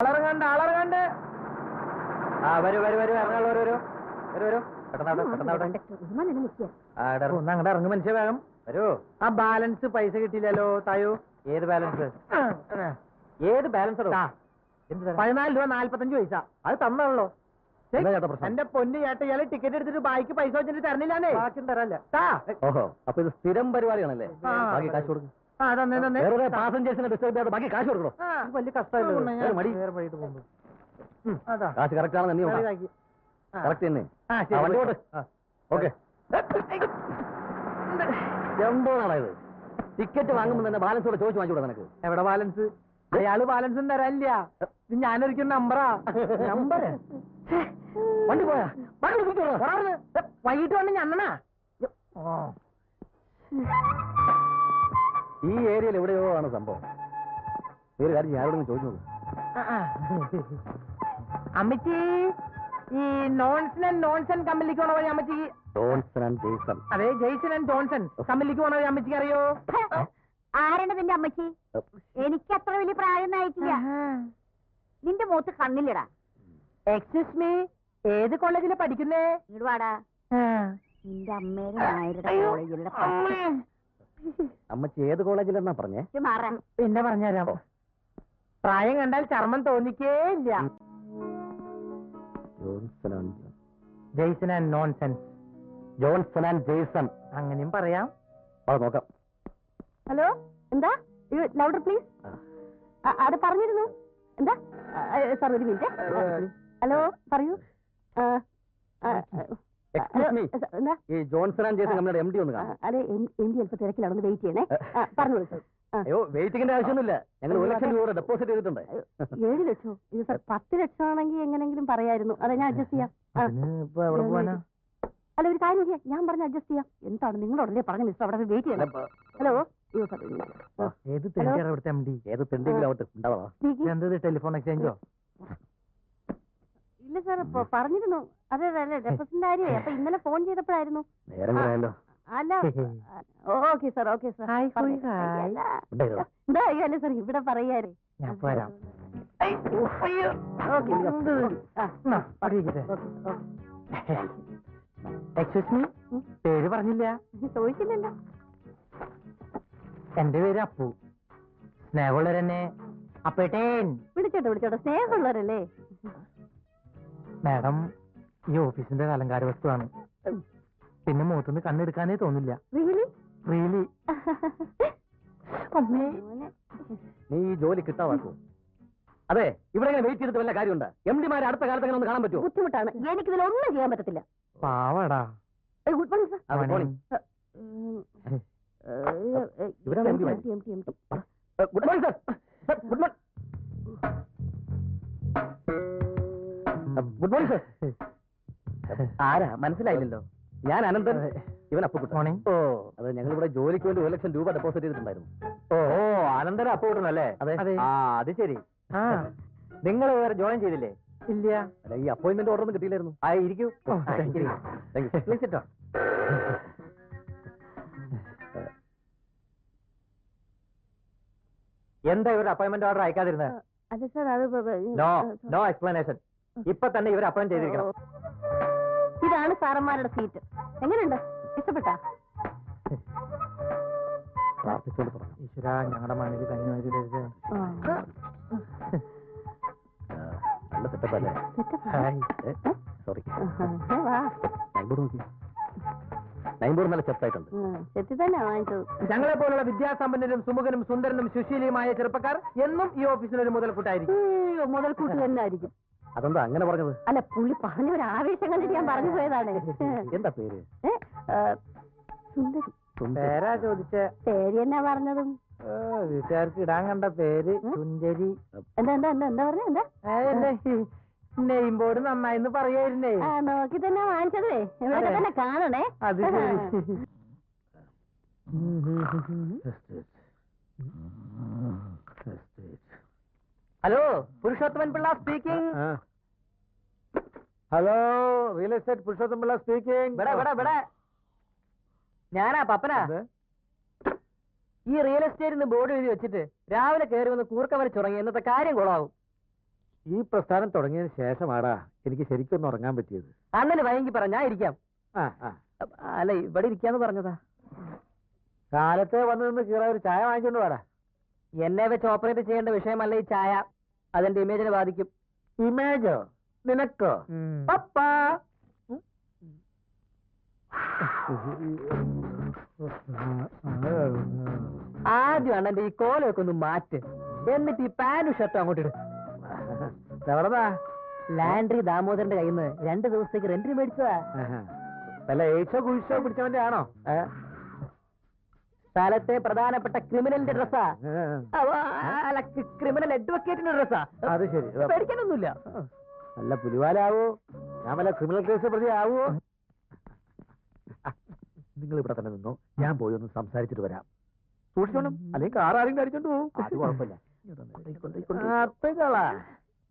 ആളറങ്ങാണ്ട് വരൂ അങ്ങോട്ട് ഇറങ്ങും മനുഷ്യ വേഗം വരൂ. ആ ബാലൻസ് പൈസ കിട്ടിയില്ലല്ലോ തായോ. ഏത് ബാലൻസ്? ഏത് ബാലൻസ്? 14 രൂപ 45 പൈസ. അത് തന്നാണല്ലോ. എന്റെ പൊന്ന് ചേട്ട, ഇയാള് ടിക്കറ്റ് എടുത്തിട്ട് ബാക്കി പൈസ വെച്ചിട്ട് തരണില്ലാന്നേ. ബാക്കി തരല്ല. ഓഹോ, അപ്പൊ ഇത് സ്ഥിരം പരിപാടിയാണല്ലേ? ബാക്കി കാശ് കൊടുക്കും. പാസഞ്ചേഴ്സിനെ ഡിസ്റ്റർബ് ചെയ്യാതെ ബാക്കി കാശ് കൊടുക്കണോ? വലിയ കഷ്ടമല്ലേ. മടി. കാശ് കറക്റ്റ് ആണെന്ന് നീ കറക്റ്റ് തന്നെ. വണ്ടി പോട്ടെ. ഓക്കെ. എന്തോന്നാണ് ഇത്? ടിക്കറ്റ് വാങ്ങുമ്പോൾ തന്നെ ബാലൻസ് കൂടെ ചോദിച്ചു വാങ്ങിച്ചൂടാ നിനക്ക്? എവിടെ ബാലൻസ്? അയാള് ബാലൻസ് തരാനില്ല. ഇത് ഞാനൊരിക്കലും നമ്പറാ. നമ്പർ വണ്ടി പോയാ വൈകിട്ട് വന്ന് ഞണ്ണനാ. ഈ ഏരിയയിൽ എവിടെയോ ആണ് സംഭവം. ഒരു കാര്യം ഞാനോട് ചോദിച്ചു നോക്കും. അമ്മച്ചി, ഈ നോൺസൺ കമ്പനിക്ക് പോണ വഴി അമ്മച്ചി. അതെ, ജെയ്സൺ ആൻഡ് ജോൺസൺ കമ്പനിക്ക് പോണ വഴി അമ്മച്ചിക്ക് അറിയോ? ആരാണ് നിന്റെ അമ്മച്ചി? എനിക്ക് അത്ര വലിയ പ്രായമൊന്നും ആയിട്ടില്ല. നിന്റെ മുഖത്ത് കണ്ണില്ലടാ. എക്സ്ക്യൂസ് മീ, ഏത് കോളേജിലാ പഠിക്കുന്നേ? ഇടുവാടാ, നിന്റെ അമ്മയുടെ നായരുടെ കോളേജിലുള്ള അമ്മച്ചി ഏത് കോളേജിലെന്നാ പറഞ്ഞേ? പിന്നെ പറഞ്ഞുതരാം. പ്രായം കണ്ടാൽ ചർമ്മം തോന്നിക്കേ ഇല്ല. Jason and nonsense. Johnson and Jason അങ്ങനെയും പറയാം. നോക്കാം. ഹലോ, എന്താ? Louder please. അത് പറഞ്ഞിരുന്നു. എന്താ സാർ, ഒരു മിനിറ്റ്. ഹലോ, പറയൂ. ഈ ജോൺസൺ ആൻഡ് ജെയ്സൺ കമ്പനിയുടെ MD ഒന്ന് കാണാം. അതെ, MD അല്പം തിരക്കിലാണെന്ന് വെയിറ്റ് ചെയ്യണേ. പറഞ്ഞോളൂ സാർ. അയ്യോ, വെയിറ്റിംഗിന്റെ ആവശ്യമൊന്നുമില്ല. ഞങ്ങൾ 1 ലക്ഷം രൂപ ഡെപ്പോസിറ്റ് ചെയ്തിട്ടുണ്ട്. 7 ലക്ഷോ? ഇത് സാർ 10 ലക്ഷം ആണെങ്കിൽ എങ്ങനെങ്കിലും പറയായിരുന്നു. അതെ, ഞാൻ അഡ്ജസ്റ്റ് ചെയ്യാം. അല്ല, ഒരു കാര്യം ചെയ്യാം, ഞാൻ പറഞ്ഞ് അഡ്ജസ്റ്റ് ചെയ്യാം. എന്താണ് നിങ്ങൾ ഉടനെ പറഞ്ഞ മിസ്റ്റർ, അവിടെ വെയിറ്റ് ചെയ്യണം. ഹലോ, ടെലിഫോൺ എക്സ്ചേഞ്ചോ? ഇല്ല സാർ, പറഞ്ഞിരുന്നു. അതെ അതെ, ഡെപ്പോസിറ്റിന്റെ കാര്യമേ. അപ്പൊ ഇന്നലെ ഫോൺ ചെയ്തപ്പോഴായിരുന്നു. അല്ല, ഓക്കെ സാർ, ഓക്കെ സാർ. എന്താ അല്ലേ സാർ, ഇവിടെ പറയാറേ. എക്സ്ക്യൂസ് മീ, പേര് പറഞ്ഞില്ല? ചോദിച്ചില്ലല്ലോ. എന്റെ പേര് അപ്പു. സ്നേഹമുള്ളവരെന്നെ അപ്പേട്ടേൻ വിളിച്ചോട്ടെ. സ്നേഹമുള്ളവരല്ലേ മാഡം? ഈ ഓഫീസിന്റെ അലങ്കാര വസ്തുവാണ്. പിന്നെ മുഖത്തുനിന്ന് കണ്ണെടുക്കാനേ തോന്നില്ല. റിയലി. നീ ഈ ജോലി കിട്ടാവാക്കോ? അതെ, ഇവിടെ വെയിറ്റ് ചെയ്തിട്ട് വല്ല കാര്യമുണ്ട്? MD-മാരെ അടുത്ത കാലത്ത് അങ്ങനെ ഒന്ന് കാണാൻ പറ്റുമോ? ബുദ്ധിമുട്ടാണ്, എനിക്കിതിലൊന്നും ചെയ്യാൻ പറ്റത്തില്ല. പാവടാ. Good morning sir. Good morning. Good morning sir. Good morning. Good morning sir. ആരാ മനസ്സിലായില്ലല്ലോ? ഞാൻ അനന്തൻ, ഇവൻ അപ്പുക്കുട്ടൻ. മോർണിംഗ്. ഓ, അത് ഞങ്ങൾ ഇവിടെ ജോലിക്ക് വേണ്ടി 1 ലക്ഷം രൂപ ഡെപ്പോസിറ്റ് ചെയ്തിട്ടുണ്ടായിരുന്നു. ഓ, അനന്തര അപ്പുക്കുട്ടനല്ലേ? അതെ. അത് ശരി. നിങ്ങൾ വേറെ ജോയിൻ ചെയ്തില്ലേ? ഇല്ല. അല്ല, ഈ അപ്പോയിന്റ്മെന്റ് ഓർഡർ ഒന്നും കിട്ടിയില്ലായിരുന്നു. ഇരിക്കൂ. എന്താ ഇവരുടെ അപ്പോയിന്റ്മെന്റ് ഓർഡർ അയക്കാതിരുന്നത്? അതെ സാർ, അത് നോ എക്സ്പ്ലനേഷൻ. ഇപ്പൊ തന്നെ ഇവർ അപ്പോയിന്റ് ചെയ്തിരിക്കണം. ഇതാണ് സാറന്മാരുടെ സീറ്റ്. എങ്ങനെയുണ്ട്? ഇഷ്ടപ്പെട്ടാ? ഈശ്വര, ഞങ്ങളുടെ മണ്ണിൽ കഞ്ഞി. നല്ല സെറ്റപ്പല്ലേ? സോറി, നൈൻബോർഡ് നല്ല സെറ്റായിട്ടുണ്ട്. ഞങ്ങളെ പോലുള്ള വിദ്യാസമ്പന്നരും സുമുഖനും സുന്ദരനും സുശീലിയുമായ ചെറുപ്പക്കാർ എന്നും ഈ ഓഫീസിനൊരു മുതൽക്കൂട്ടായിരിക്കും. മുതൽക്കൂട്ട് തന്നെ ആയിരിക്കും. അതെന്താ അങ്ങനെ പറഞ്ഞത്? അല്ല, പുള്ളി പറഞ്ഞ ഒരു ആവേശം കണ്ടിട്ട് ഞാൻ പറഞ്ഞു പോയതാണ്. എന്താ പേര്? സുന്ദരി. പേരാ ചോദിച്ചേ? പേര് എന്നാ പറഞ്ഞതും? വീട്ടുകാർക്ക് ഇടാൻ കണ്ട പേര് സുന്ദരി. എന്താ എന്താ എന്താ എന്താ പറഞ്ഞ? എന്താ നെയിം ബോർഡ് നന്നായിന്ന് പറയായിരുന്നേ. നോക്കി തന്നെ വാങ്ങിച്ചതേ. ഇവിടെ തന്നെ കാണണേ. അത് hello, Purushothaman Pillai speaking. Hello, real estate Purushothaman Pillai speaking. ഞാനാ പപ്പനാ. ഈ റിയൽ എസ്റ്റേറ്റിന് ബോർഡ് എഴുതി വെച്ചിട്ട് രാവിലെ കയറി വന്ന് കൂർക്കം വരച്ചുറങ്ങി. ഇന്നത്തെ കാര്യം കൊളാവും. ഈ പ്രസ്ഥാനം തുടങ്ങിയതിന് ശേഷമാടാ എനിക്ക് ശരിക്കൊന്നും ഉറങ്ങാൻ പറ്റിയത്. അണ്ണന് വയങ്കി പറ, ഞാൻ ഇരിക്കാം. ആ ആ അല്ല, ഇവിടെ ഇരിക്കാന്ന് പറഞ്ഞതാ. കാലത്തെ വന്നു നിന്ന് കീറാ ഒരു ചായ വാങ്ങിച്ചോണ്ട് വാടാ. എന്നെ വെച്ച് ഓപ്പറേറ്റ് ചെയ്യേണ്ട വിഷയമല്ല ഈ ചായ. അതെന്റെ ഇമേജിനെ ബാധിക്കും. ഇമേജോ? നിനക്കോ? പപ്പാ ആദ്യം അണ്ണന്റെ ഈ കോലൊക്കെ ഒന്ന് മാറ്റ്, എന്നിട്ട് ഈ പാന്റും ഷർട്ടും അങ്ങോട്ട് ഇടും. എവിടെന്നാ? ലാൻഡ്രി ദാമോദരന്റെ കയ്യിൽ നിന്ന് 2 ദിവസത്തേക്ക് റെന്റിന് മേടിച്ചതാ. വല്ല എയ്ച്ചോ കുഴിച്ചോ പിടിച്ചവന്റെ ആണോ? സ്ഥലത്തെ പ്രധാനപ്പെട്ട ക്രിമിനലിന്റെ ഡ്രസ്സാ. അല്ല, ക്രിമിനൽ അഡ്വക്കേറ്റിന്റെ ഡ്രസ്സാ. അത് ശരി. പേടിക്കാനൊന്നുമില്ല. നല്ല പുലിവാലാവോ? ഞാൻ വല്ല ക്രിമിനൽ കേസ് പ്രതി ആവോ? നിങ്ങൾ ഇവിടെ തന്നെ നിന്നോ, ഞാൻ പോയി ഒന്ന് സംസാരിച്ചിട്ട് വരാം. സൂക്ഷിച്ചോണം, അല്ലെങ്കിൽ കാർ ആരെങ്കിലും അടിച്ചോണ്ട് പോകും. അത് കുഴപ്പമില്ല.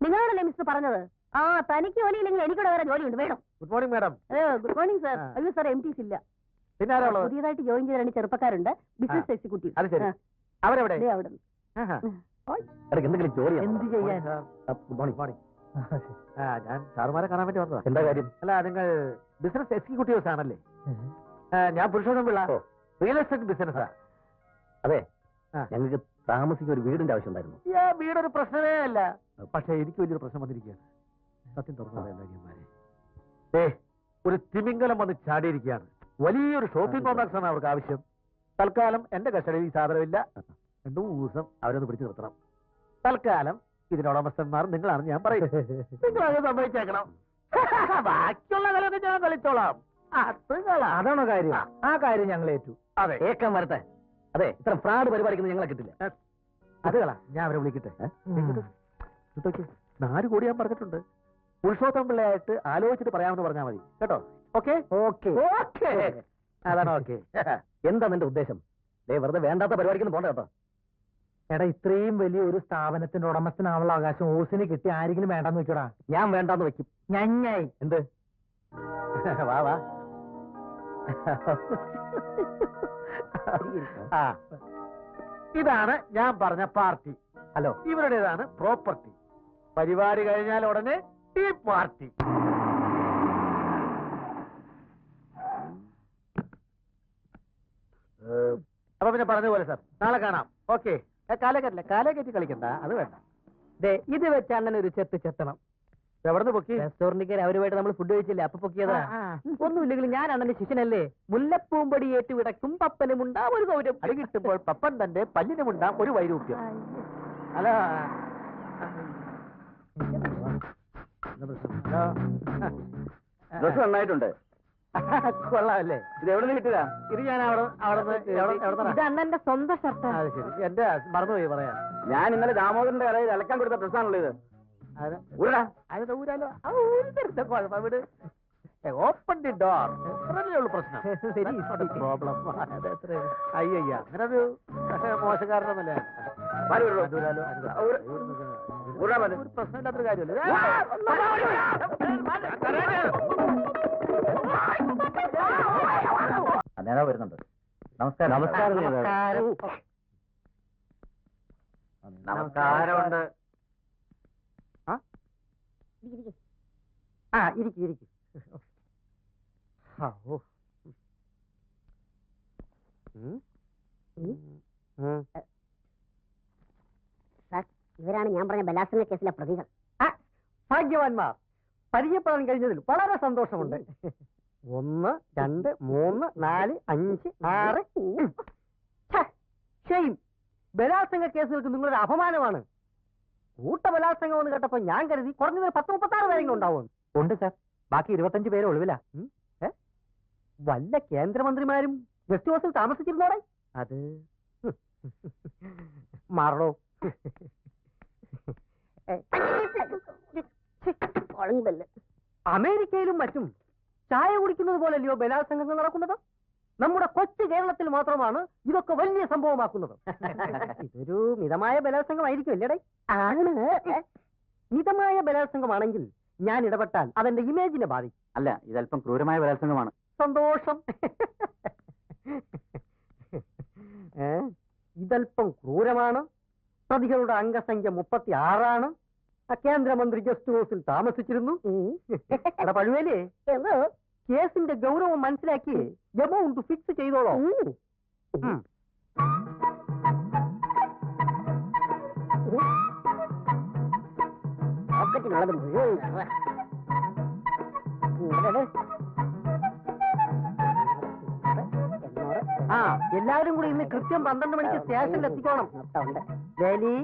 നിങ്ങളോടല്ലേ മിസ്റ്റർ പറഞ്ഞത്? ആ, തനിക്ക് ജോലിയില്ലെങ്കിൽ എനിക്കൂടെ വേറെ ജോലിയുണ്ട്, വേണം. Good morning madam. Good morning sir. അയ്യോ സാർ, MTs ഇല്ല. പിന്നെ ആരാ ഉള്ളത്? പുതിയതായിട്ട് ജോയിൻ ചെയ്ത 2 ചെറുപ്പക്കാരുണ്ട്, ബിസിനസ് എക്സിക്യൂട്ടീവ്. അത് ശരി. അവരെവിടെ? അവിടെ എന്തെങ്കിലും ജോലി എന്ത് ചെയ്യാൻ? Good morning. മോർണിംഗ്. ഞാൻ സാറുമാരെ കാണാൻ വേണ്ടി വന്നതാ. എന്താ കാര്യം? അല്ല, നിങ്ങൾ ബിസിനസ് എക്സിക്യൂട്ടീവ്സ് ആണല്ലേ? ഞാൻ പുരുഷോത്തം പിള്ള, റിയൽ എസ്റ്റേറ്റ് ബിസിനസ്സാ. അതെ, ഞങ്ങൾക്ക് താമസിക്കാൻ ഒരു വീടിന്റെ ആവശ്യം ഉണ്ടായിരുന്നു. വീടൊരു പ്രശ്നമേ അല്ല. പക്ഷെ എനിക്ക് വലിയൊരു പ്രശ്നം വന്നിരിക്കുകയാണ്. സത്യം തുറന്നു പറയാൻ, ഒരു തിമിംഗലം വന്ന് ചാടിയിരിക്കുകയാണ്. വലിയൊരു ഷോപ്പിംഗ് കോംപ്ലക്സ് ആണ് അവർക്ക് ആവശ്യം. തൽക്കാലം എന്റെ കസ്റ്റഡിയിൽ ഈ സാധനമില്ല. 2 ദിവസം അവരൊന്ന് പിടിച്ചു നിർത്തണം. തൽക്കാലം ഇതിനോടമസ്ഥന്മാർ നിങ്ങളാണെന്ന് ഞാൻ പറയും. നിങ്ങളത് സമ്മതിച്ചേക്കണം. ബാക്കിയുള്ള കളിയൊക്കെ ഞാൻ കളിച്ചോളാം. അതാണോ കാര്യം? ആ കാര്യം ഞങ്ങൾ ഏറ്റു. അതെ, ഏക്കാൻ വരട്ടെ. അതെ, ഇത്ര ഫ്രാഡ് പരിപാടിക്കുന്നത് ഞങ്ങളെ കിട്ടില്ല. അത് കളാ, ഞാൻ അവരെ വിളിക്കട്ടെ. 4 കോടി ഞാൻ പറഞ്ഞിട്ടുണ്ട്. പുരുഷോത്തം പിള്ളയായിട്ട് ആലോചിച്ചിട്ട് പറയാമെന്ന് പറഞ്ഞാൽ മതി കേട്ടോ. ഓക്കെ ഓക്കെ ഓക്കെ, അതാണ് ഓക്കെ. എന്താ നിന്റെ ഉദ്ദേശം? വെറുതെ വേണ്ടാത്ത പരിപാടിക്കൊന്നും പോണ്ട കേട്ടോ. എടാ, ഇത്രയും വലിയ ഒരു സ്ഥാപനത്തിന്റെ ഉടമസ്ഥനാവുള്ള അവകാശം ഓസിന് കിട്ടി ആരെങ്കിലും വേണ്ടെന്ന് വെക്കടാ. ഞാൻ വേണ്ടാന്ന് വെക്കും. ഞഞ്ഞായി എന്ത്? വാ വാ. ഇതാണ് ഞാൻ പറഞ്ഞ പാർട്ടി. Hello, ഇവരുടേതാണ് property. പരിപാടി കഴിഞ്ഞാൽ ഉടനെ ഈ പാർട്ടി. അപ്പൊ പിന്നെ പറഞ്ഞതുപോലെ സാർ, നാളെ കാണാം. ഓക്കെ. കാലേ കയറ്റി കളിക്കണ്ട, അത് വേണ്ട. ഇത് വെച്ച് അണ്ണൻ ഒരു ചെത്തണം. എവിടുന്ന് പൊക്കി? റെസ്റ്റോറന്റിൽ അവരുമായിട്ട് നമ്മൾ ഫുഡ് കഴിച്ചില്ലേ, അപ്പൊ പൊക്കിയതാ. ഒന്നുമില്ലെങ്കിലും ഞാൻ അണ്ണന്റെ ശിഷ്യനല്ലേ. മുല്ലപ്പൂമ്പടി ഏറ്റുവിടക്കും പപ്പനും ഉണ്ടാവും ഒരു ഗൗരവം. അടി കിട്ടുമ്പോൾ പപ്പൻ തന്റെ പല്ലിനുമുണ്ടാം ഒരു വൈരൂപ്യം. അല്ല, ഡ്രസ് നന്നായിട്ടുണ്ട്. കൊള്ളാമല്ലേ? ഇത് എവിടെ നിന്ന് കിട്ടിയതാ? ഇത് ഞാൻ ഇത് അണ്ണന്റെ സ്വന്തം ഷർട്ടാ. അത് ശരി, എന്റെ മറന്നുപോയി പറയാൻ. ഞാൻ ഇന്നലെ ദാമോദരന്റെ കടയിൽ അലക്കാൻ കൊടുത്ത ഡ്രസ്സാണല്ലോ ഇത്. അതിന്റെ ഊരാലോ? കുഴപ്പം. വിട്. Open the door. ഉള്ളു പ്രശ്നം. പ്രോബ്ലം. അയ്യ, അങ്ങനെ ഒരു മോശക്കാരനൊന്നല്ലേ. ഒരു പ്രശ്നമില്ലാത്തൊരു കാര്യമല്ലേ. നേതാവ് വരുന്നുണ്ട്. നമസ്കാരം. നമസ്കാരം. നമസ്കാരമുണ്ട്. ഇരിക്കും. ഇവരാണ് ഞാൻ പറഞ്ഞ ബലാത്സംഗ കേസിലെ പ്രതികൾ. ഭാഗ്യവാന്മാർ. പരിചയപ്പെടാൻ കഴിഞ്ഞതിൽ വളരെ സന്തോഷമുണ്ട്. 1, 2, 3, 4, 5, 6. ഷെയിം. ബലാത്സംഗ കേസുകൾക്ക് നിങ്ങളുടെ അപമാനമാണ്. കൂട്ടബലാത്സംഗം എന്ന് കേട്ടപ്പോ ഞാൻ കരുതി കുറഞ്ഞത് 10-36 പേരെങ്കിലും ഉണ്ടാവും. ഉണ്ട് സാർ, ബാക്കി 25 പേര് ഒളിവില. വല്ല കേന്ദ്രമന്ത്രിമാരും ഗസ്റ്റ് ഹൗസിൽ താമസിച്ചിരുന്നോടെ? അത് മാറണോ? അമേരിക്കയിലും മറ്റും ചായ കുടിക്കുന്നത് പോലല്ലയോ ബലാത്സംഗങ്ങൾ നടക്കുന്നത്? നമ്മുടെ കൊച്ചു കേരളത്തിൽ മാത്രമാണ് ഇതൊക്കെ വലിയ സംഭവമാക്കുന്നത്. ഇതൊരു മിതമായ ബലാത്സംഗമായിരിക്കും അല്ലേടേ? ആണ്. മിതമായ ബലാത്സംഗമാണെങ്കിൽ ഞാൻ ഇടപെട്ടാൽ അതെന്റെ ഇമേജിനെ ബാധിക്കും. അല്ല, ഇതല്പം ക്രൂരമായ ബലാത്സംഗമാണ്. സന്തോഷം. ഇതല്പം ക്രൂരമാണ്. പ്രതികളുടെ അംഗസംഖ്യ 36. കേന്ദ്രമന്ത്രി ഗസ്റ്റ് ഹൗസിൽ താമസിച്ചിരുന്നു. എടാ പഴുവേലേ, കേസിന്റെ ഗൗരവം മനസ്സിലാക്കി എമൗണ്ട് ഫിക്സ് ചെയ്തോളോ. ആ, എല്ലാവരും കൂടി ഇന്ന് കൃത്യം 12 മണിക്ക് സ്റ്റേഷനിൽ എത്തിക്കോണം. വേലി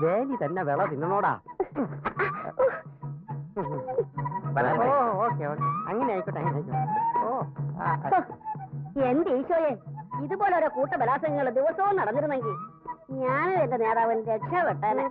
വേലി തന്നെ വിള തിന്നണോടാ. ഓ ഓക്കെ ഓക്കെ, അങ്ങനെ ആയിക്കോട്ടെ, അങ്ങനെ ആയിക്കോട്ടെ. എന്റെ ഈശോയെ, ഇതുപോലെ ഓരോ കൂട്ട ബലാത്സംഗങ്ങൾ ദിവസവും നടന്നിരുന്നെങ്കിൽ ഞാനും എന്റെ നേതാവൻ രക്ഷപ്പെട്ടേനെ.